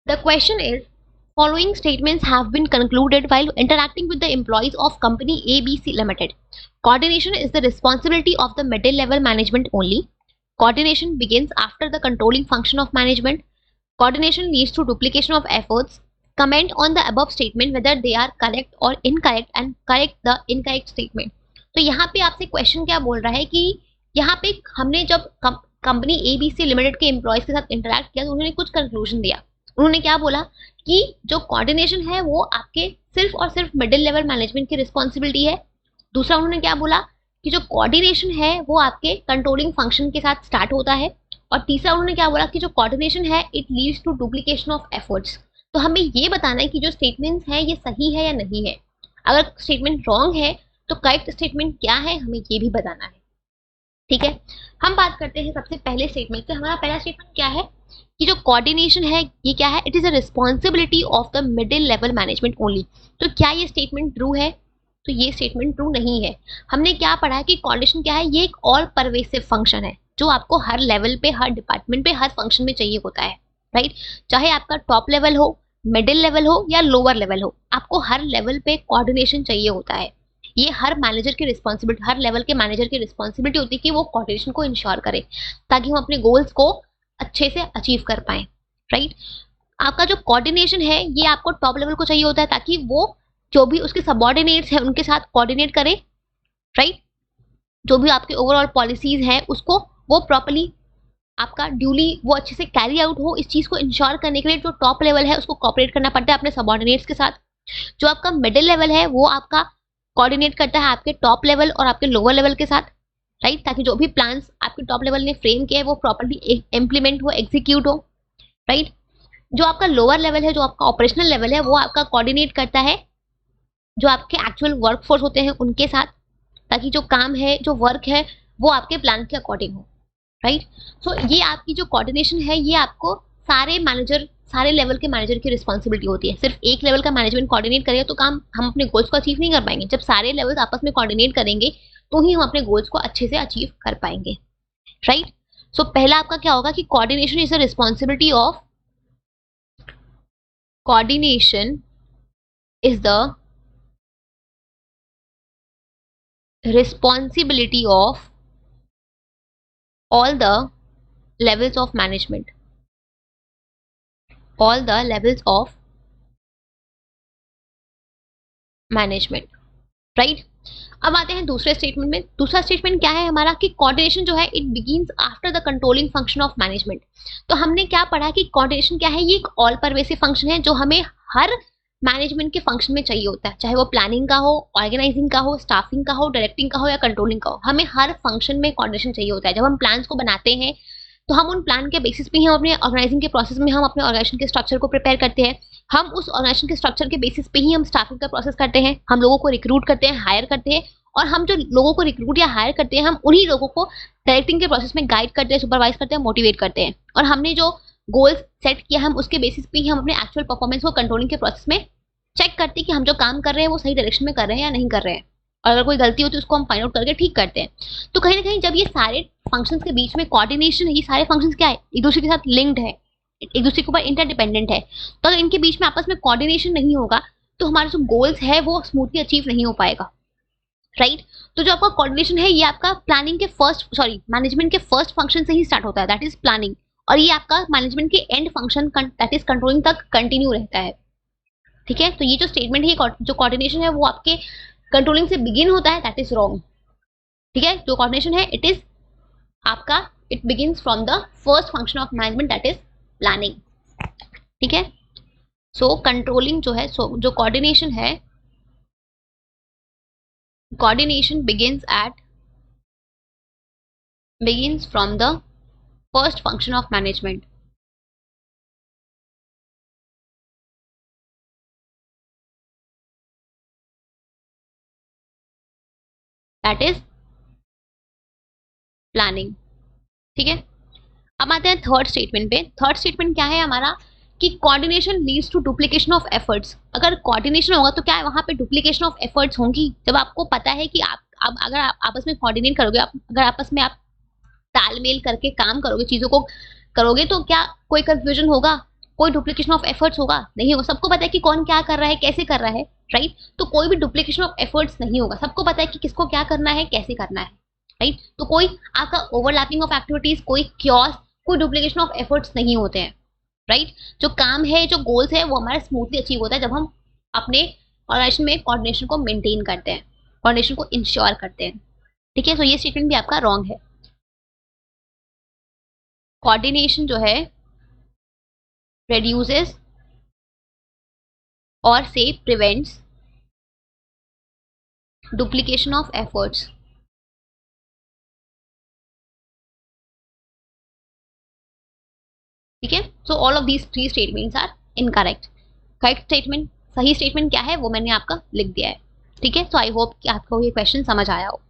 The question is, following statements have been concluded while interacting with the employees of company ABC Limited. Coordination is the responsibility of the middle level management only. Coordination begins after the controlling function of management. Coordination leads to duplication of efforts. Comment on the above statement whether they are correct or incorrect and correct the incorrect statement. तो यहाँ पे आपसे question क्या बोल रहा है कि यहाँ पे हमने जब कंपनी ABC लिमिटेड के एम्प्लॉयज के साथ इंटरेक्ट किया तो उन्होंने कुछ कंक्लूजन दिया। उन्होंने क्या बोला कि जो कोऑर्डिनेशन है वो आपके सिर्फ और सिर्फ मिडिल लेवल मैनेजमेंट की रिस्पॉन्सिबिलिटी है। दूसरा उन्होंने क्या बोला कि जो कोऑर्डिनेशन है वो आपके कंट्रोलिंग फंक्शन के साथ स्टार्ट होता है। और तीसरा उन्होंने क्या बोला कि जो कोऑर्डिनेशन है it leads to duplication of efforts. तो हमें ये बताना है कि जो स्टेटमेंट्स है ये सही है या नहीं है। अगर स्टेटमेंट रॉन्ग है तो करेक्ट स्टेटमेंट क्या है हमें ये भी बताना है। ठीक है, हम बात करते हैं सबसे पहले स्टेटमेंट। तो हमारा पहला स्टेटमेंट क्या है कि जो कोऑर्डिनेशन है ये क्या है, it is a responsibility of the middle level management only. तो क्या ये स्टेटमेंट ट्रू है? तो ये स्टेटमेंट ट्रू नहीं है। हमने क्या पढ़ा है कि कोऑर्डिनेशन क्या है, ये एक ऑल परवेसिव फंक्शन है जो आपको हर लेवल पे, हर डिपार्टमेंट पे, हर फंक्शन में चाहिए होता है, राइट। चाहे आपका टॉप लेवल हो, मिडिल लेवल हो या लोअर लेवल हो, आपको हर लेवल पे कोऑर्डिनेशन चाहिए होता है। ये हर मैनेजर की रिस्पॉन्सिबिलिटी, हर लेवल के मैनेजर की रिस्पॉन्सिबिलिटी होती है कि वो कोऑर्डिनेशन को इंश्योर करे ताकि हम अपने गोल्स को अच्छे से अचीव कर पाए, राइट। आपका जो कोऑर्डिनेशन है ये आपको टॉप लेवल को चाहिए होता है ताकि वो जो भी उसके सबऑर्डिनेट्स हैं उनके साथ कोऑर्डिनेट करे, राइट। जो भी आपके ओवरऑल पॉलिसीज हैं उसको वो प्रॉपर्ली आपका ड्यूली वो अच्छे से कैरी आउट हो। इस चीज को इंश्योर करने के लिए जो टॉप लेवल है उसको कोऑपरेट करना पड़ता है अपने सबऑर्डिनेट्स के साथ। जो आपका मिडिल लेवल है वो आपका कोऑर्डिनेट करता है आपके टॉप लेवल और आपके लोअर लेवल के साथ, राइट, ताकि जो भी प्लान्स आपके टॉप लेवल ने फ्रेम किया है वो प्रॉपर्ली इम्प्लीमेंट हो, एग्जीक्यूट हो, राइट। जो आपका लोअर लेवल है, जो आपका ऑपरेशनल लेवल है, वो आपका कोऑर्डिनेट करता है जो आपके एक्चुअल वर्कफोर्स होते हैं उनके साथ, ताकि जो काम है, जो वर्क है, वो आपके प्लान के अकॉर्डिंग हो, राइट। सो ये आपकी जो कोऑर्डिनेशन है ये आपको सारे मैनेजर, सारे लेवल के मैनेजर की रिस्पॉन्सिबिलिटी होती है। सिर्फ एक लेवल का मैनेजमेंट कोऑर्डिनेट करेगा तो काम हम अपने गोल्स को अचीव नहीं कर पाएंगे। जब सारे लेवल्स आपस में कोऑर्डिनेट करेंगे तो ही हम अपने गोल्स को अच्छे से अचीव कर पाएंगे, राइट। सो पहला आपका क्या होगा कि coordination is the responsibility of, coordination is the responsibility of all the levels of management, all the levels of management, right। अब आते हैं दूसरे स्टेटमेंट में। दूसरा स्टेटमेंट क्या है हमारा कि कोऑर्डिनेशन जो है it begins after the controlling function of management. तो हमने क्या पढ़ा कि कोऑर्डिनेशन क्या है, ये एक ऑल परवेसिव फंक्शन है जो हमें हर मैनेजमेंट के फंक्शन में चाहिए होता है, चाहे वो प्लानिंग का हो, ऑर्गेनाइजिंग का हो, स्टाफिंग का हो, डायरेक्टिंग का हो या कंट्रोलिंग का हो। हमें हर फंक्शन में कोऑर्डिनेशन चाहिए होता है। जब हम प्लान्स को बनाते हैं तो हम उन प्लान के बेसिस पे ही हम अपने ऑर्गेनाइजिंग के प्रोसेस में हम अपने ऑर्गेनाइजेशन के स्ट्रक्चर को प्रिपेयर करते हैं। हम उस ऑर्गेनाइजेशन के स्ट्रक्चर के बेसिस पे ही हम स्टाफिंग का प्रोसेस करते हैं, हम लोगों को रिक्रूट करते हैं, हायर करते हैं। और हम जो लोगों को रिक्रूट या हायर करते हैं हम उन्हीं लोगों को डायरेक्टिंग के प्रोसेस में गाइड करते हैं, सुपरवाइज करते हैं, मोटिवेट करते हैं। और हमने जो गोल्स सेट किया हम उसके बेसिस पे ही हम अपने एक्चुअल परफॉर्मेंस को कंट्रोलिंग के प्रोसेस में चेक करते हैं कि हम जो काम कर रहे हैं वो सही डायरेक्शन में कर रहे हैं या नहीं कर रहे हैं। और अगर कोई गलती होती है उसको हम फाइंड आउट करके ठीक करते हैं। तो कहीं ना कहीं जब ये सारे फंक्शंस के बीच में कोऑर्डिनेशन है, ये सारे फंक्शंस क्या है, एक दूसरे के साथ लिंक्ड है, एक दूसरे के ऊपर इंटरडिपेंडेंट है। तो अगर इनके बीच में आपस में कोऑर्डिनेशन नहीं होगा तो हमारे जो गोल्स है वो स्मूथली अचीव नहीं हो पाएगा, राइट। तो जो आपका कोऑर्डिनेशन है ये आपका प्लानिंग के मैनेजमेंट के फर्स्ट फंक्शन से ही स्टार्ट होता है, दैट इज प्लानिंग। और ये आपका मैनेजमेंट के and function that is controlling तक कंटिन्यू रहता है, ठीक है। तो ये जो स्टेटमेंट है, जो कोऑर्डिनेशन है वो आपके कंट्रोलिंग से बिगिन होता है, दैट इज रॉन्ग, ठीक है। जो कोऑर्डिनेशन है इट इज आपका, it begins from the first function of management that is planning, ठीक है। सो कंट्रोलिंग जो है, जो कोऑर्डिनेशन है, coordination begins from the first function of management, that is planning, ठीक है। अब आते हैं थर्ड स्टेटमेंट पे। थर्ड स्टेटमेंट क्या है हमारा कि coordination leads to duplication of efforts. अगर कोऑर्डिनेशन होगा तो क्या वहां पे डुप्लीकेशन ऑफ एफर्ट्स होंगी। जब आपको पता है कि आप अब अगर आप आपस में कोऑर्डिनेट करोगे, अगर आपस में आप तालमेल करके काम करोगे, चीजों को करोगे, तो क्या कोई कंफ्यूजन होगा? कोई डुप्लीकेशन ऑफ एफर्ट्स होगा? नहीं होगा। सबको पता है कि कौन क्या कर रहा है, कैसे कर रहा है, राइट? तो कोई भी डुप्लीकेशन ऑफ एफर्ट्स नहीं होगा। सबको पता है कि किसको क्या करना है, कैसे करना है, राइट? तो कोई आपका ओवरलैपिंग ऑफ एक्टिविटीज, कोई क्योस, कोई डुप्लीकेशन ऑफ एफर्ट्स नहीं होते हैं, राइट? जो काम है, जो गोल्स है, वो हमारा स्मूथली अचीव होता है जब हम अपने ऑर्गेनाइजेशन में कोऑर्डिनेशन को मेंटेन करते हैं, कोऑर्डिनेशन को इंश्योर करते हैं, ठीक है? सो ये स्टेटमेंट भी आपका रॉन्ग है। कोऑर्डिनेशन जो है reduces or say prevents duplication of efforts, ठीक है? So all of these three statements are incorrect. Correct statement, सही स्टेटमेंट क्या है वो मैंने आपका लिख दिया है, ठीक है? सो आई होप कि आपको ये क्वेश्चन समझ आया हो।